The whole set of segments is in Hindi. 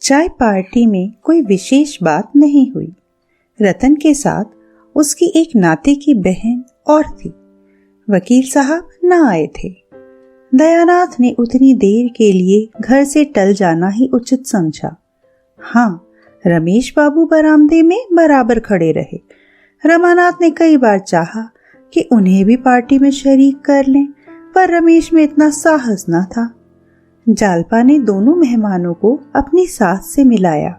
चाय पार्टी में कोई विशेष बात नहीं हुई। रतन के साथ उसकी एक नाते की बहन और थी। वकील साहब न आए थे। दयानाथ ने उतनी देर के लिए घर से टल जाना ही उचित समझा। हाँ, रमेश बाबू बरामदे में बराबर खड़े रहे। रमानाथ ने कई बार चाहा कि उन्हें भी पार्टी में शरीक कर लें, पर रमेश में इतना साहस न था। जालपा ने दोनों मेहमानों को अपनी सास से मिलाया।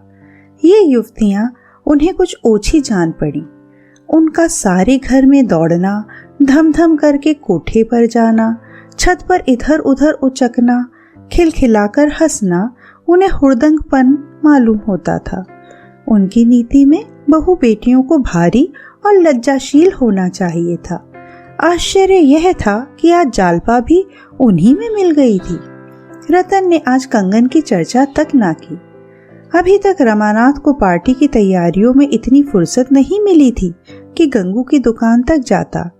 ये युवतियां उन्हें कुछ ओछी जान पड़ी। उनका सारे घर में दौड़ना, धम धम करके कोठे पर जाना, छत पर इधर उधर उचकना, खिलखिलाकर हंसना उन्हें हुड़दंगपन मालूम होता था। उनकी नीति में बहू बेटियों को भारी और लज्जाशील होना चाहिए था। आश्चर्य यह था कि आज जालपा भी उन्हीं में मिल गई थी। रतन ने आज कंगन की चर्चा तक ना की। अभी तक रमानाथ को पार्टी की तैयारियों में इतनी फुर्सत नहीं मिली थी कि गंगू की दुकान तक जाता।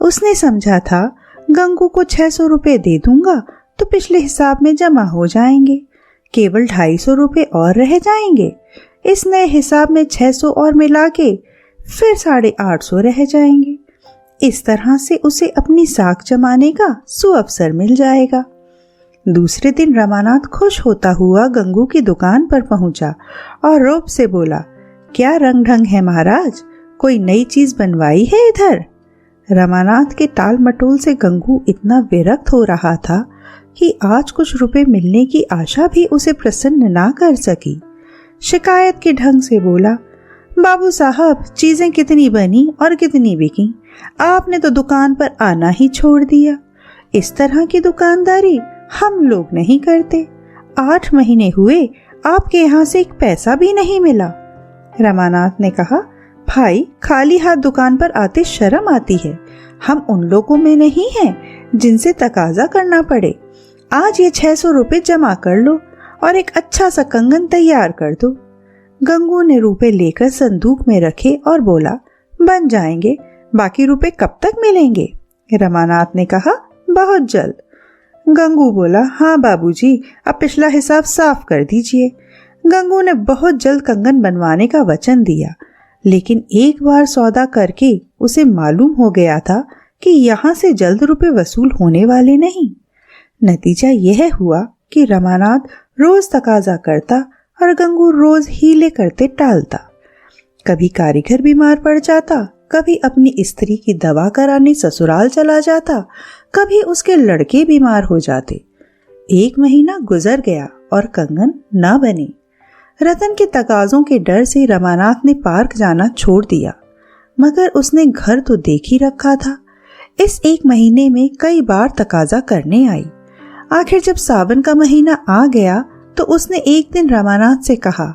उसने समझा था गंगू को 600 रुपए दे दूंगा तो पिछले हिसाब में जमा हो जाएंगे, केवल 250 रुपए और रह जाएंगे। इस नए हिसाब में 600 और मिला के फिर 850 रह जाएंगे। इस तरह से उसे अपनी साख जमाने का सुअवसर मिल जाएगा। दूसरे दिन रमानाथ खुश होता हुआ गंगू की दुकान पर पहुंचा और रोब से बोला, क्या रंग ढंग है महाराज, कोई नई चीज बनवाई है इधर? रमानाथ के टाल मटोल से गंगू इतना विरक्त हो रहा था कि आज कुछ रुपए मिलने की आशा भी उसे प्रसन्न ना कर सकी। शिकायत के ढंग से बोला, बाबू साहब, चीजें कितनी बनी और कितनी बिकी, आपने तो दुकान पर आना ही छोड़ दिया। इस तरह की दुकानदारी हम लोग नहीं करते। 8 महीने हुए आपके यहाँ से एक पैसा भी नहीं मिला। रमानाथ ने कहा, भाई, खाली हाथ दुकान पर आते शर्म आती है। हम उन लोगों में नहीं हैं जिनसे तकाजा करना पड़े। आज ये 600 रुपए जमा कर लो और एक अच्छा सा कंगन तैयार कर दो। गंगू ने रुपए लेकर संदूक में रखे और बोला, बन जाएंगे, बाकी रुपए कब तक मिलेंगे? रमानाथ ने कहा, बहुत जल्द। गंगू बोला, हाँ बाबूजी, अब पिछला हिसाब साफ कर दीजिए। गंगू ने बहुत जल्द कंगन बनवाने का वचन दिया, लेकिन एक बार सौदा करके उसे मालूम हो गया था कि यहाँ से जल्द रुपए वसूल होने वाले नहीं। नतीजा यह हुआ कि रमानाथ रोज तकाजा करता और गंगू रोज हीले करते टालता। कभी कारीगर बीमार पड़ जाता, कभी अपनी स्त्री की दवा कराने ससुराल चला जाता, कभी उसके लड़के बीमार हो जाते। 1 महीना गुजर गया और कंगन न बने। रतन के तकाजों के डर से रमानाथ ने पार्क जाना छोड़ दिया, मगर उसने घर तो देख ही रखा था। इस 1 महीने में कई बार तकाजा करने आई। आखिर जब सावन का महीना आ गया तो उसने एक दिन रमानाथ से कहा,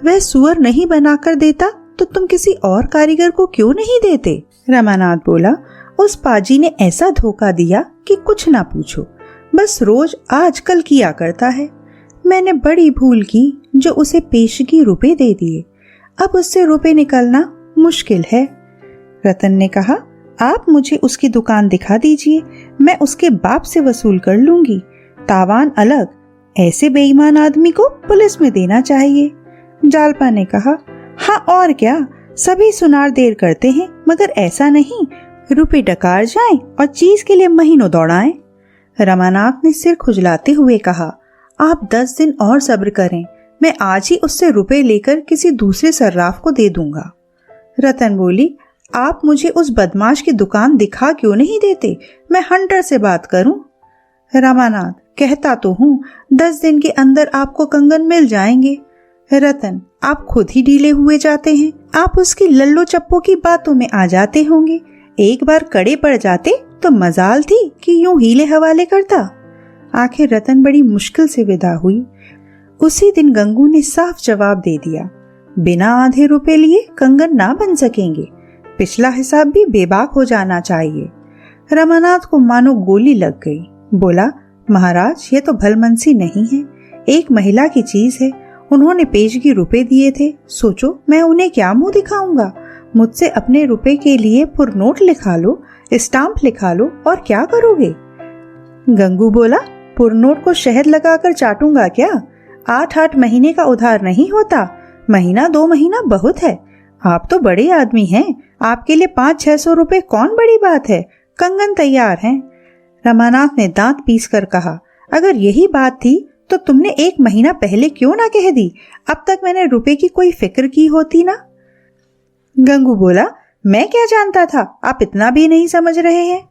वह सुअर नहीं बनाकर देता तो तुम किसी और कारीगर को क्यों नहीं देते? रमानाथ बोला, उस पाजी ने ऐसा धोखा दिया कि कुछ ना पूछो, बस रोज आजकल किया करता है। मैंने बड़ी भूल की जो उसे पेशगी रुपए दे दिए। अब उससे रुपए निकलना मुश्किल है। रतन ने कहा, आप मुझे उसकी दुकान दिखा दीजिए, मैं उसके बाप से वसूल कर लूंगी। तावान अलग, ऐसे बेईमान आदमी को पुलिस में देना चाहिए। जालपा ने कहा, हाँ और क्या, सभी सुनार देर करते हैं, मगर ऐसा नहीं रुपए डकार जाएं और चीज के लिए महीनों दौड़ाएं। रमानाथ ने सिर खुजलाते हुए कहा, आप 10 दिन और सब्र करें, मैं आज ही उससे रुपए लेकर किसी दूसरे सर्राफ को दे दूंगा। रतन बोली, आप मुझे उस बदमाश की दुकान दिखा क्यों नहीं देते, मैं हंटर से बात करूं। रमानाथ, कहता तो हूँ 10 दिन के अंदर आपको कंगन मिल जाएंगे। रतन, आप खुद ही ढीले हुए जाते हैं, आप उसकी लल्लो चप्पो की बातों में आ जाते होंगे। एक बार कड़े पड़ जाते तो मजाल थी कि यूं हीले हवाले करता। आखिर रतन बड़ी मुश्किल से विदा हुई। उसी दिन गंगू ने साफ जवाब दे दिया, बिना आधे रुपए लिए कंगन ना बन सकेंगे, पिछला हिसाब भी बेबाक हो जाना चाहिए। रमानाथ को मानो गोली लग गई। बोला, महाराज, ये तो भलमनसी नहीं है, एक महिला की चीज है, उन्होंने पेशगी रुपए दिए थे, सोचो मैं उन्हें क्या मुंह दिखाऊंगा। मुझसे अपने रुपए के लिए पुरनोट लिखा लो, स्टाम्प लिखा लो, और क्या करोगे? गंगू बोला, पुरनोट को शहद लगाकर चाटूंगा क्या? 8-8 महीने का उधार नहीं होता, महीना 2 महीना बहुत है। आप तो बड़े आदमी हैं, आपके लिए 500-600 रुपए कौन बड़ी बात है, कंगन तैयार हैं। रमानाथ ने दांत पीस कर कहा, अगर यही बात थी तो तुमने 1 महीना पहले क्यों ना कह दी, अब तक मैंने रुपए की कोई फिक्र की होती ना। गंगू बोला, मैं क्या जानता था, आप इतना भी नहीं समझ रहे हैं।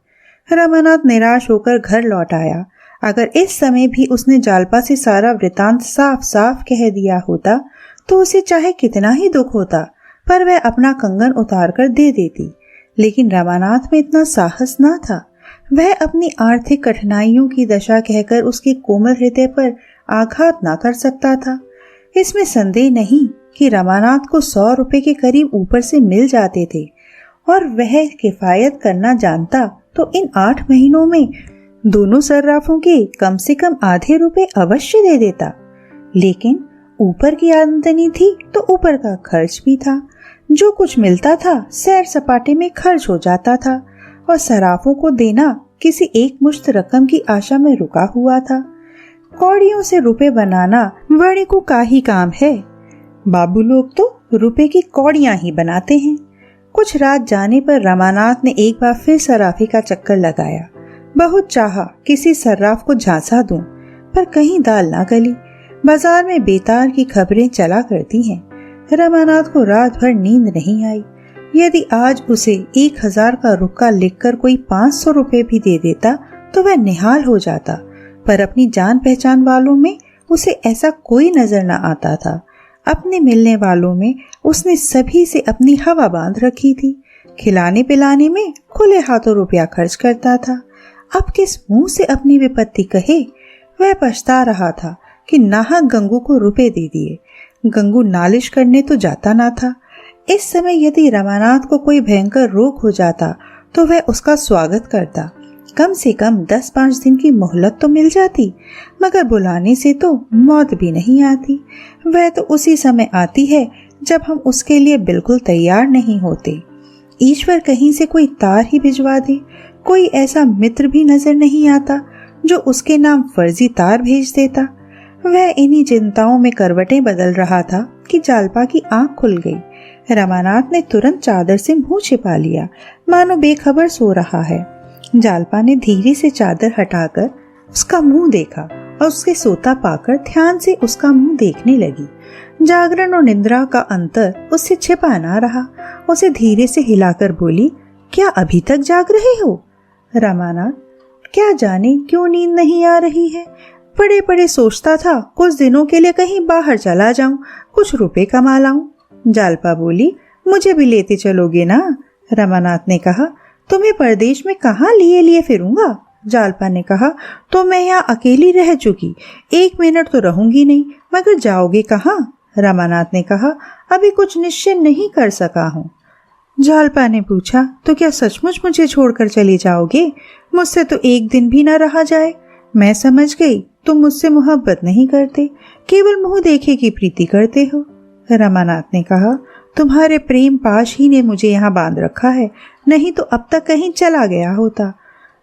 रमानाथ निराश होकर घर लौट आया। अगर इस समय भी उसने जालपा से सारा वृतांत साफ साफ कह दिया होता तो उसे चाहे कितना ही दुख होता, पर वह अपना कंगन उतार कर दे देती। लेकिन रमानाथ में इतना साहस ना था। वह अपनी आर्थिक कठिनाइयों की दशा कहकर उसके कोमल हृदय पर आघात ना कर सकता था। इसमें संदेह नहीं कि रमानाथ को 100 रुपए के करीब ऊपर से मिल जाते थे और वह किफायत करना जानता तो इन 8 महीनों में दोनों सर्राफों के कम से कम आधे रुपए अवश्य दे देता। लेकिन ऊपर की आमदनी थी तो ऊपर का खर्च भी था। जो कुछ मिलता था सैर सपाटे में खर्च हो जाता था और सराफों को देना किसी एक मुश्त रकम की आशा में रुका हुआ था। कौड़ियों से रुपए बनाना वणिकों का ही काम है। बाबू लोग तो रुपए की कौड़ियां ही बनाते हैं। कुछ रात जाने पर रमानाथ ने एक बार फिर सराफे का चक्कर लगाया। बहुत चाहा किसी सर्राफ को झांसा दूं, पर कहीं दाल ना गली। बाजार में बेतार की खबरें चला करती हैं। रमानाथ को रात भर नींद नहीं आई। यदि आज उसे 1000 का रुक्का लिखकर कोई 500 रुपए भी दे देता तो वह निहाल हो जाता, पर अपनी जान पहचान वालों में उसे ऐसा कोई नजर न आता था। अपने मिलने वालों में उसने सभी से अपनी हवा बांध रखी थी। खिलाने पिलाने में खुले हाथों रुपया खर्च करता था। अब किस मुंह से अपनी विपत्ति कहे। वह पछता रहा था कि नाहक गंगू को रुपए दे दिए। गंगू नालिश करने तो जाता ना था। इस समय यदि रमानाथ को कोई भयंकर रोग हो जाता तो वह उसका स्वागत करता। कम से कम 10-5 दिन की मोहलत तो मिल जाती, मगर बुलाने से तो मौत भी नहीं आती। वह तो उसी समय आती है जब हम उसके लिए बिल्कुल तैयार नहीं होते। ईश्वर कहीं से कोई तार ही भिजवा दे। कोई ऐसा मित्र भी नजर नहीं आता जो उसके नाम फर्जी तार भेज देता। वह इन्हीं चिंताओं में करवटें बदल रहा था कि जालपा की आंख खुल गई। रमानाथ ने तुरंत चादर से मुंह छिपा लिया, मानो बेखबर सो रहा है। जालपा ने धीरे से चादर हटाकर उसका मुंह देखा और उसके सोता पाकर ध्यान से उसका मुंह देखने लगी। जागरण और निद्रा का अंतर उससे छिपा ना रहा। उसे धीरे से हिलाकर बोली, क्या अभी तक जाग रहे हो? रमानाथ क्या जाने क्यों नींद नहीं आ रही है। बड़े बड़े सोचता था कुछ दिनों के लिए कहीं बाहर चला जाऊं, कुछ रुपए कमा लाऊं। जालपा बोली, मुझे भी लेते चलोगे ना? रमानाथ ने कहा, तुम्हें परदेश में कहाँ लिए फिरूंगा। जालपा ने कहा, तो मैं यहाँ अकेली रह चुकी, 1 मिनट तो रहूंगी नहीं, मगर जाओगे कहाँ? रमानाथ ने कहा, अभी कुछ निश्चय नहीं कर सका हूँ। जालपा ने पूछा, तो क्या सचमुच मुझे छोड़कर चले जाओगे? मुझसे तो 1 दिन भी न रहा जाए। मैं समझ गई तुम मुझसे मोहब्बत नहीं करते, केवल मुंह देखे की प्रीति करते हो। रमानाथ ने कहा, तुम्हारे प्रेम पाश ही ने मुझे यहाँ बांध रखा है, नहीं तो अब तक कहीं चला गया होता।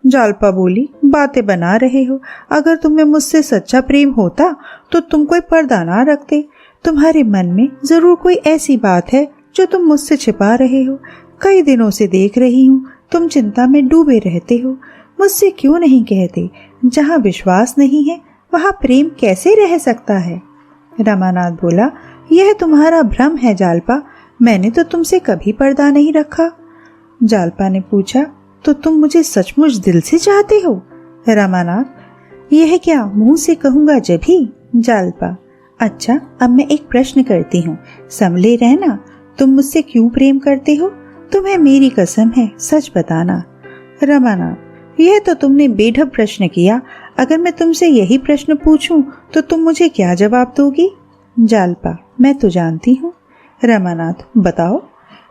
जालपा बोली, बातें बना रहे हो। अगर तुम्हें मुझसे सच्चा प्रेम होता तो तुम कोई पर्दा ना रखते। तुम्हारे मन में जरूर कोई ऐसी बात है जो तुम मुझसे छिपा रहे हो। कई दिनों से देख रही हूँ तुम चिंता में डूबे रहते हो। मुझसे क्यों नहीं कहते? जहाँ विश्वास नहीं है वहाँ प्रेम कैसे रह सकता है? रमानाथ बोला, यह तुम्हारा भ्रम है जालपा, मैंने तो तुमसे कभी पर्दा नहीं रखा। जालपा ने पूछा, तो तुम मुझे सचमुच दिल से चाहते हो? रमानाथ, यह क्या मुंह से कहूँगा जब ही। जालपा, अच्छा अब मैं एक प्रश्न करती हूँ, संभले रहना। तुम मुझसे क्यों प्रेम करते हो? तुम्हें मेरी कसम है, सच बताना। रमानाथ, यह तो तुमने बेढब प्रश्न किया। अगर मैं तुमसे यही प्रश्न पूछूं तो तुम मुझे क्या जवाब दोगी? जालपा, मैं तो जानती हूँ। रमानाथ, बताओ।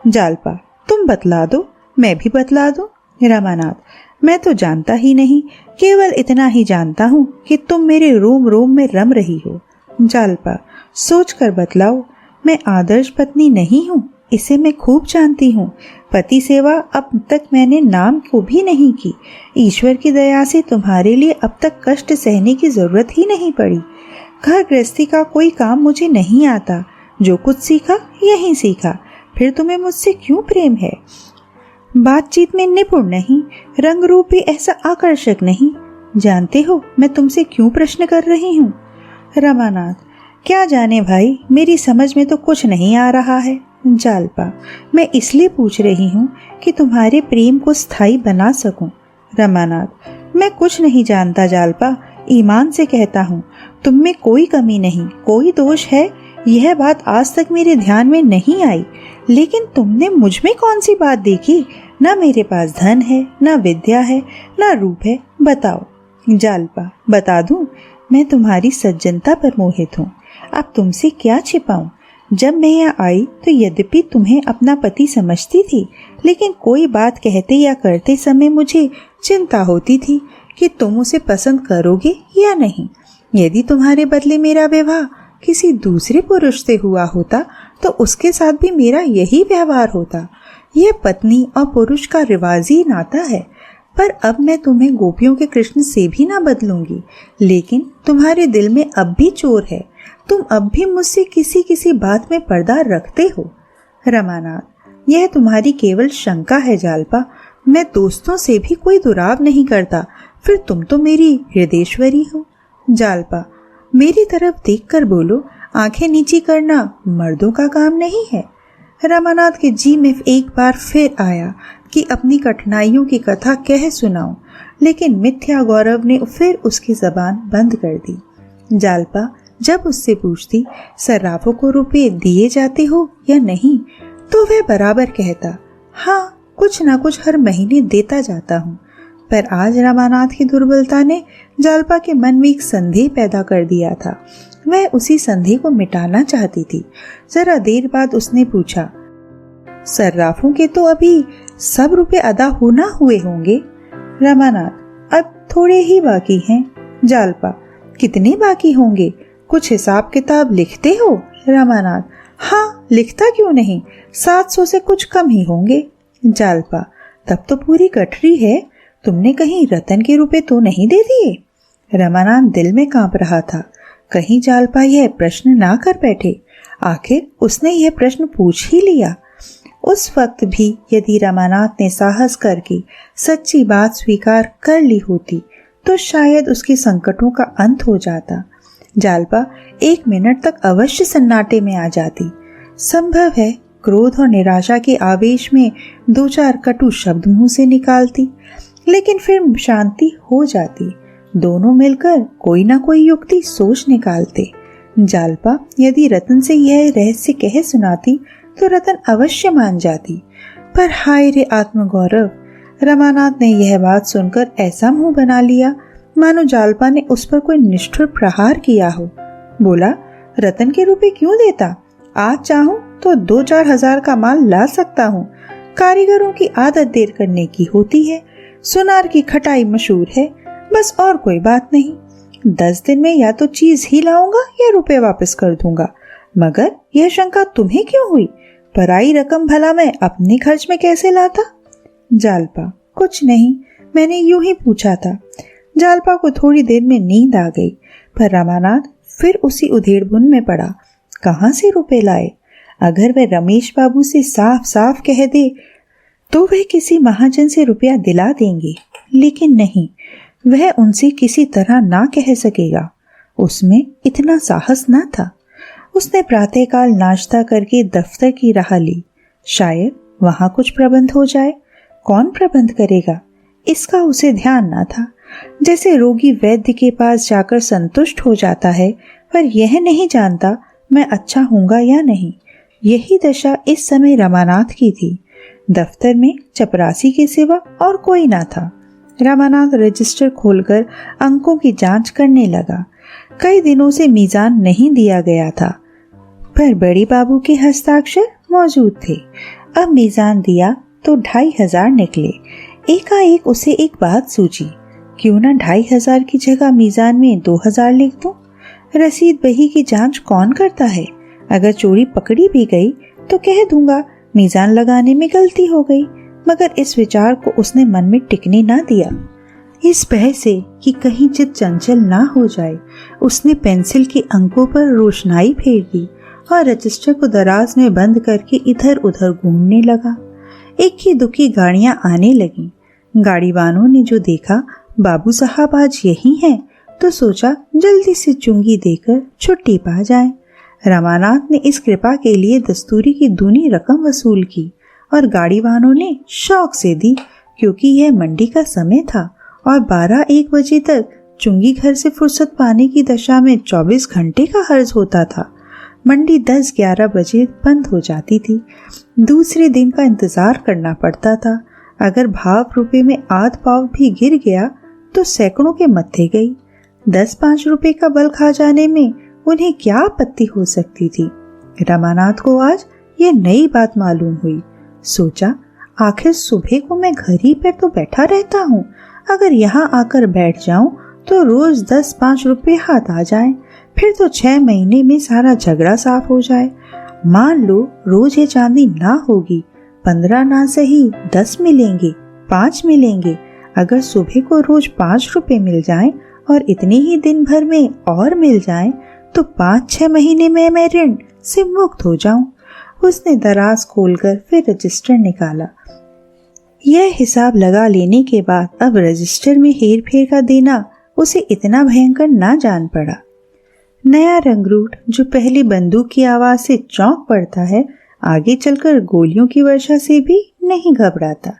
जालपा, तुम बतला दो, मैं भी बतला दूं। रमानाथ, मैं तो जानता ही नहीं, केवल इतना ही जानता हूँ कि तुम मेरे रोम रोम में रम रही हो। जालपा, सोच कर बतलाओ। मैं आदर्श पत्नी नहीं हूँ, इसे मैं खूब जानती हूँ। पति सेवा अब तक मैंने नाम को भी नहीं की। ईश्वर की दया से तुम्हारे लिए अब तक कष्ट सहने की जरूरत ही नहीं पड़ी। घर गृहस्थी का कोई काम मुझे नहीं आता, जो कुछ सीखा यहीं सीखा, फिर तुम्हें मुझसे क्यों प्रेम है? बातचीत में निपुण नहीं, रंग रूप भी ऐसा आकर्षक नहीं। जानते हो मैं तुमसे क्यों प्रश्न कर रही हूँ? रमानाथ, क्या जाने भाई, मेरी समझ में तो कुछ नहीं आ रहा है। जालपा, मैं इसलिए पूछ रही हूँ कि तुम्हारे प्रेम को स्थायी बना सकूं। रमानाथ, मैं कुछ नहीं जानता जालपा, ईमान से कहता हूँ तुम में कोई कमी नहीं, कोई दोष है, यह बात आज तक मेरे ध्यान में नहीं आई। लेकिन तुमने मुझ में कौन सी बात देखी? ना मेरे पास धन है, ना विद्या है, ना रूप है, बताओ। जालपा, बता दूं, मैं तुम्हारी सज्जनता पर मोहित हूँ। अब तुमसे क्या छिपाऊं? जब मैं यहाँ आई तो यद्यपि तुम्हें अपना पति समझती थी, लेकिन कोई बात कहते या करते समय मुझे चिंता होती थी कि तुम उसे पसंद करोगे या नहीं। यदि तुम्हारे बदले मेरा विवाह किसी दूसरे पुरुष से हुआ होता तो उसके साथ भी मेरा यही व्यवहार होता। यह पत्नी और पुरुष का रिवाजी नाता है। पर अब मैं तुम्हें गोपियों के कृष्ण से भी ना बदलूंगी। लेकिन तुम्हारे दिल में अब भी चोर है, तुम अब भी मुझसे किसी किसी बात में पर्दा रखते हो। रमानाथ, यह तुम्हारी केवल शंका है जालपा, मैं दोस्तों से भी कोई दुराव नहीं करता, फिर तुम तो मेरी हृदयेश्वरी हो। जालपा, मेरी तरफ देखकर बोलो, आंखें नीची करना मर्दों का काम नहीं है। रमानाथ के जी में एक बार फिर आया कि अपनी कठिनाइयों की कथा कह सुनाऊं, लेकिन मिथ्या गौरव ने फिर उसकी जबान बंद कर दी। जालपा जब उससे पूछती सर्राफों को रुपए दिए जाते हो या नहीं, तो वह बराबर कहता, हाँ कुछ ना कुछ हर महीने देता जाता हूँ। पर आज रमानाथ की दुर्बलता ने जालपा के मन में एक संदेह पैदा कर दिया था। वह उसी संदेह को मिटाना चाहती थी। जरा देर बाद उसने पूछा, सर्राफों के तो अभी सब रुपए अदा होना हुए होंगे। रमानाथ, अब थोड़े ही बाकी हैं। जालपा, कितने बाकी होंगे? कुछ हिसाब किताब लिखते हो? रमानाथ, हाँ लिखता क्यों नहीं, 700 से कुछ कम ही होंगे। जालपा, तब तो पूरी गठरी है, तुमने कहीं रतन के रुपए तो नहीं दे दिए? रमानाथ दिल में कांप रहा था, कहीं जालपा यह प्रश्न ना कर बैठे। आखिर उसने यह प्रश्न पूछ ही लिया। उस वक्त भी यदि रमानाथ ने साहस करके सच्ची बात स्वीकार कर ली होती तो शायद उसके संकटों का अंत हो जाता। जालपा 1 मिनट तक अवश्य सन्नाटे में आ जाती। संभव है क्रोध और निराशा के आवेश में 2-4 कटु शब्द मुंह से निकालती, लेकिन फिर शांति हो जाती। दोनों मिलकर कोई ना कोई युक्ति सोच निकालते। जालपा यदि रतन से यह रहस्य कह सुनाती तो रतन अवश्य मान जाती। पर हाय रे आत्मगौरव, रमानाथ ने यह बात सुनकर ऐसा मुंह बना लिया मानो जालपा ने उस पर कोई निष्ठुर प्रहार किया हो। बोला, रतन के रुपए क्यों देता? आज चाहूं तो 2-4 हजार का माल ला सकता हूँ। कारीगरों की आदत देर करने की होती है। सुनार की खटाई मशहूर है, बस और कोई बात नहीं। 10 दिन में या तो चीज ही लाऊंगा या रुपए वापस कर दूंगा। मगर यह शंका तुम्हें क्यों हुई? पराई रकम भला मैं अपने खर्च में कैसे लाता? जालपा, कुछ नहीं, मैंने यूं ही पूछा था। जालपा को थोड़ी देर में नींद आ गई, पर रमानाथ फिर उसी उधेड़बुन में पड़ा। कहाँ से रुपए लाए? अगर वह रमेश बाबू से साफ साफ कह दे तो वह किसी महाजन से रुपया दिला देंगे, लेकिन नहीं, वह उनसे किसी तरह ना कह सकेगा। उसमें इतना साहस न था। उसने प्रातःकाल नाश्ता करके दफ्तर की राह ली। शायद वहां कुछ प्रबंध हो जाए। कौन प्रबंध करेगा, इसका उसे ध्यान न था। जैसे रोगी वैद्य के पास जाकर संतुष्ट हो जाता है, पर यह नहीं जानता मैं अच्छा हूंगा या नहीं। यही दशा इस समय रमानाथ की थी। दफ्तर में चपरासी के सिवा और कोई ना था। रमानाथ रजिस्टर खोलकर अंकों की जांच करने लगा। कई दिनों से मीजान नहीं दिया गया था, पर बड़ी बाबू के हस्ताक्षर मौजूद थे। अब मीजान दिया तो 2500 निकले। एकाएक उसे एक बात सूझी, क्यों ना 2500 की जगह मीजान में 2000 लिख दूं? रसीद बही की जांच कौन करता है? अगर चोरी पकड़ी भी गई तो कह दूंगा मीजान लगाने में गलती हो गई। मगर इस विचार को उसने मन में टिकने ना दिया। इस भय से कि कहीं चित चंचल ना हो जाए, उसने पेंसिल के अंकों पर रोशनाई फेर दी और रजिस्टर को दराज में बंद करके इधर उधर घूमने लगा। इक्की दुक्की गाड़ियां आने लगीं। गाड़ी वालों ने जो देखा बाबू साहब आज यही हैं, तो सोचा जल्दी से चुंगी देकर छुट्टी पा जाए। रमानाथ ने इस कृपा के लिए दस्तूरी की दूनी रकम वसूल की और गाड़ी वालों ने शौक से दी, क्योंकि यह मंडी का समय था और 12-1 बजे तक चुंगी घर से फुर्सत पाने की दशा में 24 घंटे का हर्ज होता था। मंडी 10-11 बजे बंद हो जाती थी। दूसरे दिन का इंतजार करना पड़ता था। अगर भाव रुपए में आध पाव भी गिर गया तो सैकड़ों के मत्थे गई। 10-5 रुपए का बल खा जाने में उन्हें क्या आपत्ति हो सकती थी। रमानाथ को आज यह नई बात मालूम हुई। सोचा, आखिर सुबह को मैं घर ही पर तो बैठा रहता हूँ, अगर यहाँ आकर बैठ जाऊं तो रोज 10-5 रुपए हाथ आ जाएं, फिर तो 6 महीने में सारा झगड़ा साफ हो जाए। मान लो रोज ये चांदी ना होगी, 15 ना सही 10 मिलेंगे, 5 मिलेंगे। अगर सुबह को रोज 5 रुपए मिल जाएं और इतने ही दिन भर में और मिल जाएं, तो 5-6 महीने में मैं ऋण से मुक्त हो जाऊं। उसने दराज खोलकर फिर रजिस्टर निकाला। यह हिसाब लगा लेने के बाद अब रजिस्टर में हेर फेर का देना उसे इतना भयंकर ना जान पड़ा। नया रंगरूट जो पहली बंदूक की आवाज से चौंक पड़ता है, आगे चलकर गोलियों की वर्षा से भी नहीं घबराता।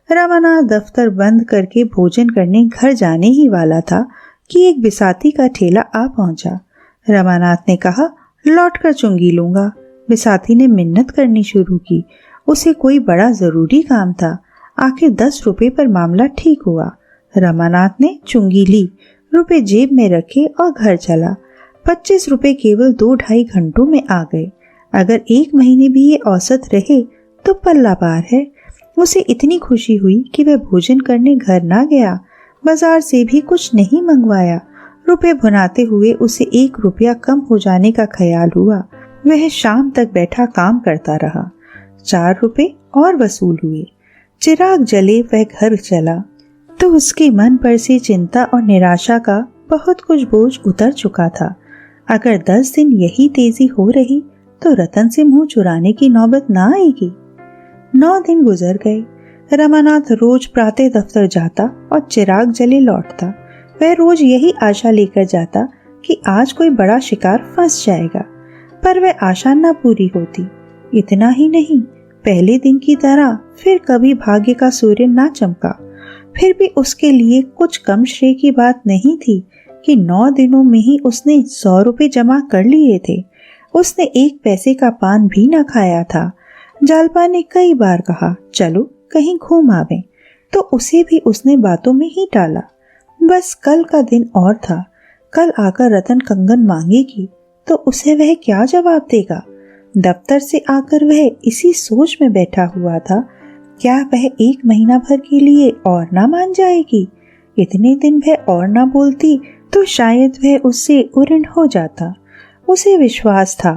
रमानाथ दफ्तर बंद करके भोजन करने घर जाने ही वाला था कि एक बिसाती का ठेला आ पहुंचा। रमानाथ ने कहा, लौटकर चुंगी लूंगा। बिसाती ने मिन्नत करनी शुरू की। उसे कोई बड़ा जरूरी काम था। आखिर 10 रुपए पर मामला ठीक हुआ। रमानाथ ने चुंगी ली, रुपए जेब में रखे और घर चला। 25 रुपए केवल 2-2.5 घंटों में आ गए। अगर 1 महीने भी ये औसत रहे तो पल्ला पार है। उसे इतनी खुशी हुई कि वह भोजन करने घर ना गया, बाजार से भी कुछ नहीं मंगवाया। रुपए भुनाते हुए उसे 1 रुपया कम हो जाने का ख्याल हुआ। वह शाम तक बैठा काम करता रहा। 4 रुपए और वसूल हुए। चिराग जले वह घर चला तो उसके मन पर से चिंता और निराशा का बहुत कुछ बोझ उतर चुका था। अगर 10 दिन यही तेजी हो रही तो रतन से मुंह चुराने की नौबत ना आएगी। 9 दिन गुजर गए। रमानाथ रोज प्रातः दफ्तर जाता और चिराग जले लौटता। वह रोज यही आशा लेकर जाता कि आज कोई बड़ा शिकार फंस जाएगा, पर वह आशा ना पूरी होती। इतना ही नहीं, पहले दिन की तरह फिर कभी भाग्य का सूर्य ना चमका। फिर भी उसके लिए कुछ कम श्रेय की बात नहीं थी कि 9 दिनों में ही उसने 100 रुपए जमा कर लिए थे। उसने 1 पैसे का पान भी ना खाया था। जालपा ने कई बार कहा, चलो कहीं घूम आवे, तो उसे भी उसने बातों में ही टाला। बस कल का दिन और था। कल आकर रतन कंगन मांगेगी तो उसे वह क्या जवाब देगा। दफ्तर से आकर वह इसी सोच में बैठा हुआ था, क्या वह 1 महीना भर के लिए और ना मान जाएगी। इतने दिन वह और ना बोलती तो शायद वह उससे उऋण हो जाता। उसे विश्वास था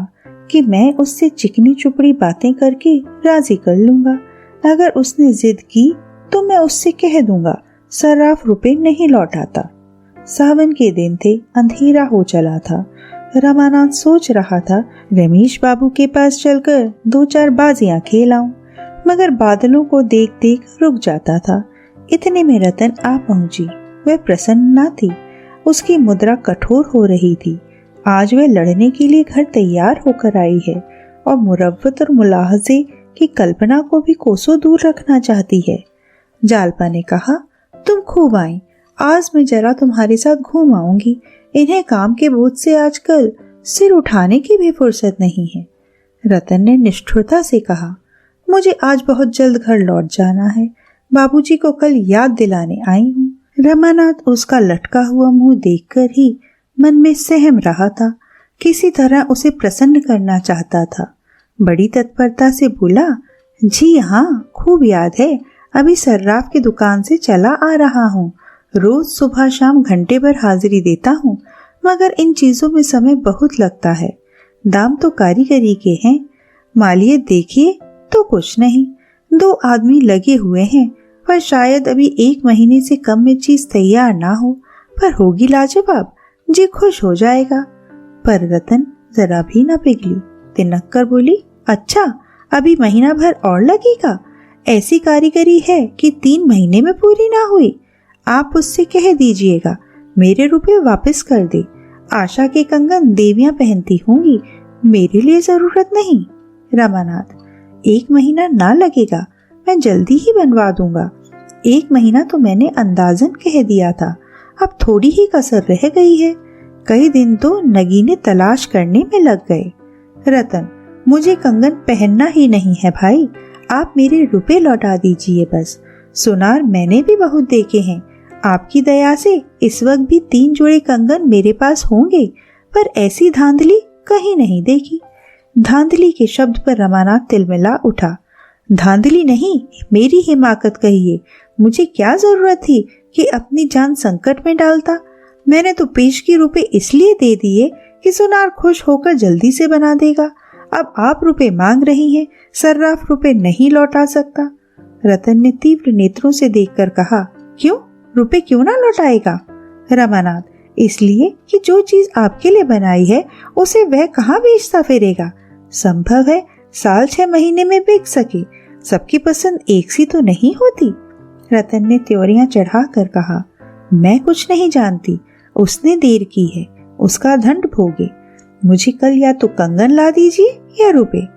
कि मैं उससे चिकनी चुपड़ी बातें करके राजी कर लूंगा। अगर उसने जिद की तो मैं उससे कह दूंगा सर्राफ रुपए नहीं लौटाता। सावन के दिन थे, अंधेरा हो चला था। रमानाथ सोच रहा था रमेश बाबू के पास चलकर 2-4 बाजियां खेल आऊं, मगर बादलों को देख देख रुक जाता था। इतने में रतन आ पहुंची। वह प्रसन्न न थी, उसकी मुद्रा कठोर हो रही थी। आज वह लड़ने के लिए घर तैयार होकर आई है और मुरव्वत और मुलाहजे की कल्पना को भी कोसों दूर रखना चाहती है। जालपा ने कहा, तुम खूब आई, आज मैं जरा तुम्हारे साथ घूम आऊंगी। इन्हें काम के बोझ से आजकल सिर उठाने की भी फुर्सत नहीं है। रतन ने निष्ठुरता से कहा, मुझे आज बहुत जल्द घर लौट जाना है, बाबूजी को कल याद दिलाने आई हूँ। रमानाथ उसका लटका हुआ मुंह देखकर ही मन में सहम रहा था। किसी तरह उसे प्रसन्न करना चाहता था। बड़ी तत्परता से बोला, जी हाँ, खूब याद है। अभी सर्राफ की दुकान से चला आ रहा हूँ। रोज सुबह शाम घंटे भर हाजिरी देता हूँ, मगर इन चीजों में समय बहुत लगता है। दाम तो कारीगरी के हैं, मालियत देखिए तो कुछ नहीं। 2 आदमी लगे हुए हैं पर शायद अभी 1 महीने से कम में चीज तैयार ना हो, पर होगी लाजवाब, जी खुश हो जाएगा। पर रतन जरा भी न पिघली, तिनक कर बोली, अच्छा अभी महीना भर और लगेगा? ऐसी कारीगरी है कि 3 महीने में पूरी ना हुई। आप उससे कह दीजिएगा मेरे रुपए वापस कर दे। आशा के कंगन देवियां पहनती होंगी, मेरे लिए जरूरत नहीं। रमानाथ, 1 महीना ना लगेगा, मैं जल्दी ही बनवा दूंगा। 1 महीना तो मैंने अंदाजन कह दिया था, अब थोड़ी ही कसर रह गई है। कई दिन तो नगीने तलाश करने में लग गए। रतन, मुझे कंगन पहनना ही नहीं है भाई, आप मेरे रुपए लौटा दीजिए बस। सुनार मैंने भी बहुत देखे हैं, आपकी दया से इस वक्त भी 3 जोड़े कंगन मेरे पास होंगे, पर ऐसी धांधली कहीं नहीं देखी। धांधली के शब्द पर रमानाथ तिलमिला उठा। धांधली नहीं, मेरी हिमाकत कहिए। मुझे क्या जरूरत थी कि अपनी जान संकट में डालता? मैंने तो पेशगी रुपए इसलिए दे दिए कि सुनार खुश होकर जल्दी से बना देगा। अब आप रुपए मांग रही हैं, सर्राफ रुपए नहीं लौटा सकता। रतन ने तीव्र नेत्रों से देखकर कहा, क्यों, रुपए क्यों ना लौटाएगा? रमानाथ, इसलिए कि जो चीज आपके लिए बनाई है उसे वह कहाँ बेचता फिरेगा? संभव है साल 6 महीने में बेच सके। सबकी पसंद एक सी तो नहीं होती। रतन ने त्योरियां चढ़ाकर कहा, मैं कुछ नहीं जानती, उसने देर की है, उसका दंड भोगे। मुझे कल या तो कंगन ला दीजिए या रुपए।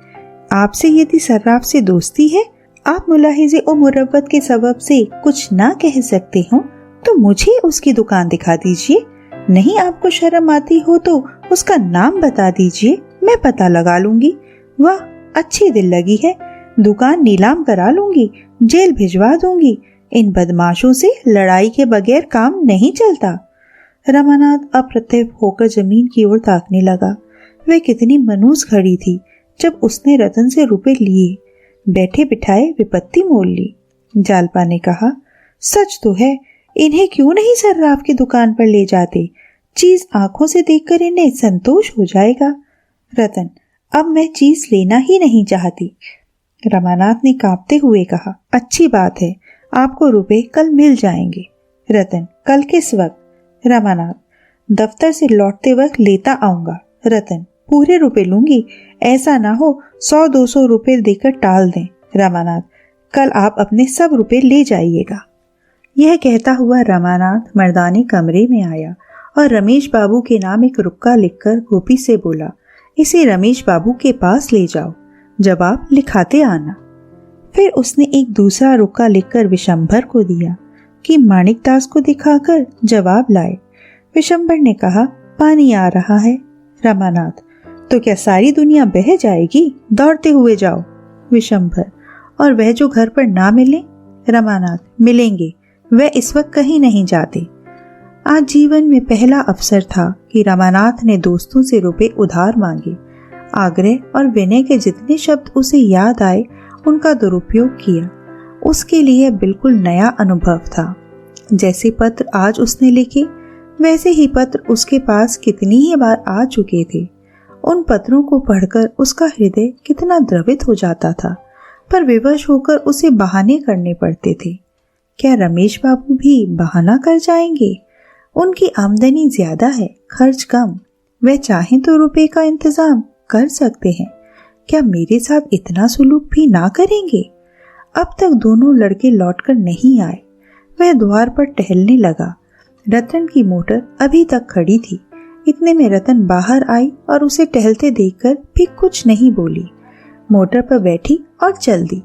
आपसे यदि सर्राफ से दोस्ती है, आप मुलाहिजे और मुरव्वत के सबब से कुछ ना कह सकते हो, तो मुझे उसकी दुकान दिखा दीजिए। नहीं आपको शर्म आती हो तो उसका नाम बता दीजिए, मैं पता लगा लूंगी। वाह, अच्छी दिल लगी है, दुकान नीलाम करा लूंगी, जेल भिजवा दूंगी। इन बदमाशों से लड़ाई के बगैर काम नहीं चलता। रमानाथ अप्रतिभ होकर जमीन की ओर ताकने लगा। वह कितनी मनूस खड़ी थी जब उसने रतन से रुपए लिए, बैठे बिठाए विपत्ति मोल ली। जालपा ने कहा, सच तो है, इन्हें क्यों नहीं सर्राफ की दुकान पर ले जाते? चीज आंखों से देखकर इन्हें संतोष हो जाएगा। रतन, अब मैं चीज लेना ही नहीं चाहती। रमानाथ ने कांपते हुए कहा, अच्छी बात है, आपको रुपए कल मिल जाएंगे। रतन, कल किस वक्त? रमानाथ, दफ्तर से लौटते वक्त लेता आऊंगा। रतन, पूरे रुपए लूंगी, ऐसा ना हो 100-200 रुपए देकर टाल दें। रमानाथ, कल आप अपने सब रुपए ले जाइएगा। यह कहता हुआ रमानाथ मर्दानी कमरे में आया और रमेश बाबू के नाम एक रुक्का लिखकर गोपी से बोला, इसे रमेश बाबू के पास ले जाओ, जवाब लिखाते आना। फिर उसने एक दूसरा रुक्का लिखकर विशंभर को दिया कि माणिकदास को दिखाकर जवाब लाए। विशंभर ने कहा, पानी आ रहा है। रमानाथ, तो क्या सारी दुनिया बह जाएगी? दौड़ते हुए जाओ। विशंभर, और वह जो घर पर ना मिले? रमानाथ, मिलेंगे, वह इस वक्त कहीं नहीं जाते। आज जीवन में पहला अवसर था कि रमानाथ ने दोस्तों से रुपए उधार मांगे। आग्रह और विनय के जितने शब्द उसे याद आए उनका दुरुपयोग किया। उसके लिए बिल्कुल नया अनुभव था। जैसे पत्र आज उसने लिखे, वैसे ही पत्र उसके पास कितनी ही बार आ चुके थे। उन पत्रों को पढ़कर उसका हृदय कितना द्रवित हो जाता था, पर विवश होकर उसे बहाने करने पड़ते थे। क्या रमेश बाबू भी बहाना कर जाएंगे? उनकी आमदनी ज्यादा है, खर्च कम, वे चाहें तो रुपए का इंतजाम कर सकते हैं। क्या मेरे साथ इतना सुलूक भी ना करेंगे? अब तक दोनों लड़के लौटकर नहीं आए। वह द्वार पर टहलने लगा। रतन की मोटर अभी तक खड़ी थी। इतने में रतन बाहर आई और उसे टहलते देखकर भी कुछ नहीं बोली। मोटर पर बैठी और चल दी।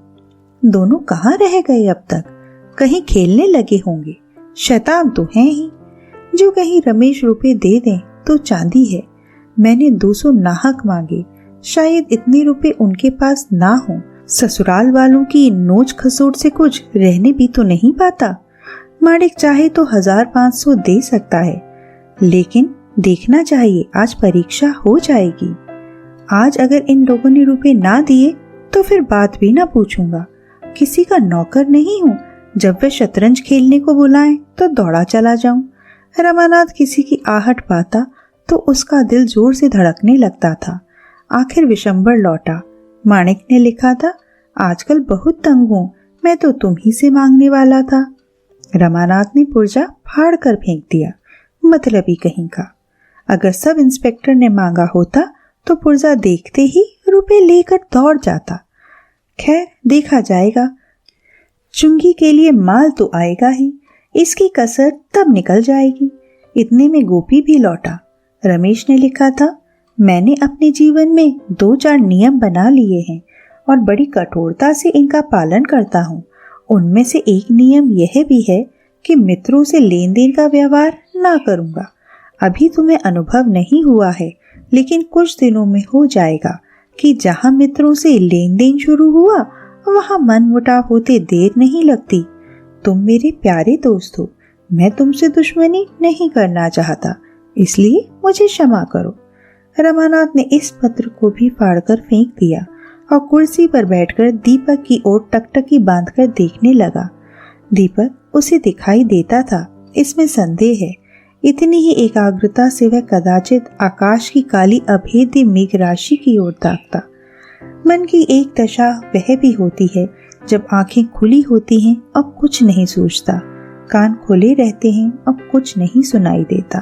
दोनों कहाँ रह गए अब तक? कहीं खेलने लगे होंगे। शैतान तो हैं ही। जो कहीं रमेश रुपए दे दें तो चांदी है। मैंने 200 नाहक मांगे, शायद इतने रुपए उनके पास ना हो। ससुराल वालों की नोच खसोट से कुछ रहने भी तो नहीं पाता। माणिक चाहे तो 1500 दे सकता है, लेकिन देखना चाहिए, आज परीक्षा हो जाएगी। आज अगर इन लोगों ने रुपए ना दिए तो फिर बात भी ना पूछूंगा। किसी का नौकर नहीं हूँ, जब वे शतरंज खेलने को बुलाएं तो दौड़ा चला जाऊं। रमानाथ किसी की आहट पाता तो उसका दिल जोर से धड़कने लगता था। आखिर विशंभर लौटा। माणिक ने लिखा था, आजकल बहुत तंग हूँ, मैं तो तुम ही से मांगने वाला था। रमानाथ ने पुर्जा फाड़ कर फेंक दिया। मतलबी कहीं का। अगर सब इंस्पेक्टर ने मांगा होता तो पुर्जा देखते ही रुपए लेकर दौड़ जाता। खैर, देखा जाएगा। चुंगी के लिए माल तो आएगा ही, इसकी कसर तब निकल जाएगी। इतने में गोपी भी लौटा। रमेश ने लिखा था, मैंने अपने जीवन में 2-4 नियम बना लिए हैं और बड़ी कठोरता से इनका पालन करता हूँ। उनमें से एक नियम यह भी है कि मित्रों से लेन देन का व्यवहार ना करूँगा। अभी तुम्हें अनुभव नहीं हुआ है, लेकिन कुछ दिनों में हो जाएगा कि जहाँ मित्रों से लेन देन शुरू हुआ वहाँ मनमुटाव होते देर नहीं लगती। तुम मेरे प्यारे दोस्त हो, मैं तुमसे दुश्मनी नहीं करना चाहता, इसलिए मुझे क्षमा करो। रमानाथ ने इस पत्र को भी फाड़कर फेंक दिया और कुर्सी पर बैठकर दीपक की ओर टकटकी बांधकर देखने लगा। दीपक उसे दिखाई देता था, इसमें संदेह है। इतनी ही एकाग्रता से वह कदाचित आकाश की काली अभेद्य मेघ राशि की ओर ताकता। मन की एक दशा वह भी होती है जब आंखें खुली होती हैं और कुछ नहीं सूझता, कान खुले रहते हैं और कुछ नहीं सुनाई देता।